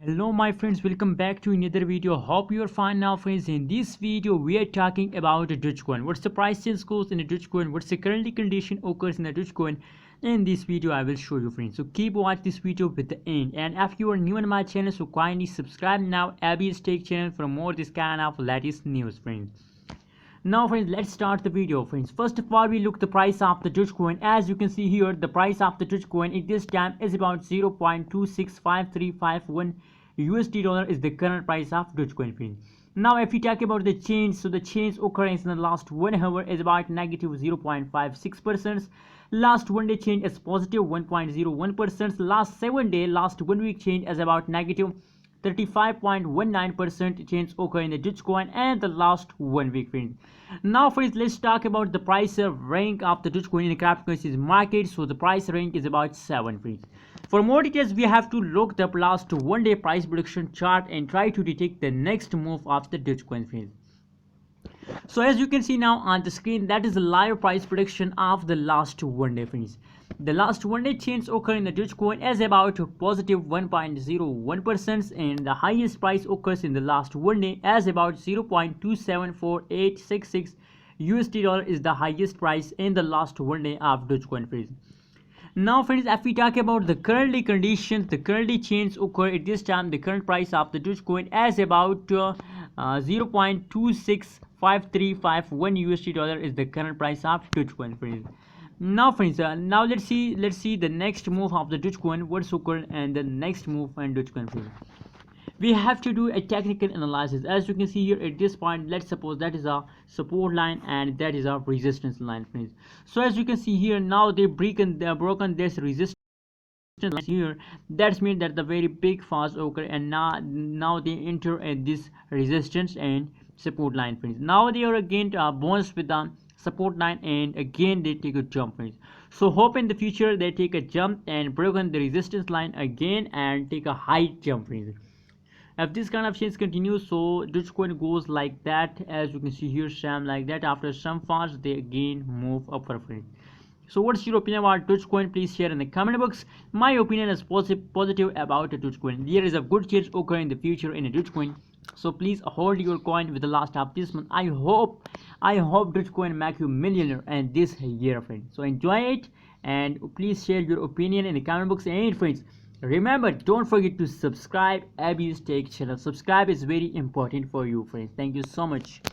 Hello my friends, welcome back to another video. Hope you are fine now friends. In this video we are talking about a Dogecoin. What's the price change goes in a Dogecoin, what's the currently condition occurs in a Dogecoin. In this video I will show you friends, so keep watch this video with the end. And if you are new on my channel, so kindly subscribe now, Abby's Tech channel, for more this kind of latest news friends. Now friends, let's start the video friends. First of all, we look the price of the Dogecoin. As you can see here, the price of the Dogecoin at this time is about 0.265351 USD dollar is the current price of Dogecoin friends. Now if we talk about the change, so the change occurrence in the last 1 hour is about negative 0.56%. Last 1 day change is positive 1.01%. Last 7 day, last 1 week change is about negative 35.19% change occur in the Dogecoin and the last 1 week friends. Now friends, let's talk about the price rank of the Dogecoin in the cryptocurrencies market. So the price rank is about 7 friends. For more details, we have to look the last 1 day price prediction chart and try to detect the next move of the Dogecoin friends. So as you can see now on the screen, that is the live price prediction of the last 1 day friends. The last 1 day change occur in the Dogecoin as about positive 1.01%, and the highest price occurs in the last 1 day as about 0.274866 USD dollar is the highest price in the last 1 day of Dogecoin friends. Now friends, if we talk about the currently conditions, the currently change occur at this time, the current price of the Dogecoin as about 0.265351 USD dollar is the current price of Dogecoin friends. Now friends, now let's see the next move of the Dogecoin, what's occurred and the next move in Dogecoin friends. We have to do a technical analysis. As you can see here at this point, let's suppose that is a support line and that is a resistance line friends. So as you can see here, now they broken this resistance line here. That means that the very big falls occur, and now they enter this resistance and support line friends. Now they are again bounced with the support line and again they take a jump friends. So hope in the future they take a jump and broken the resistance line again and take a high jump friends. If this kind of change continues, so Dogecoin goes like that. As you can see here, some like that. After some falls, they again move upward friends. So what's your opinion about Dogecoin? Please share in the comment box. My opinion is positive about Dogecoin. There is a good chance occur in the future in a Dogecoin. So please hold your coin with the last of this month. I hope Dogecoin make you millionaire and this year friends. So enjoy it and please share your opinion in the comment box. And friends, remember, don't forget to subscribe Abby's Tech channel. Subscribe is very important for you friends. Thank you so much.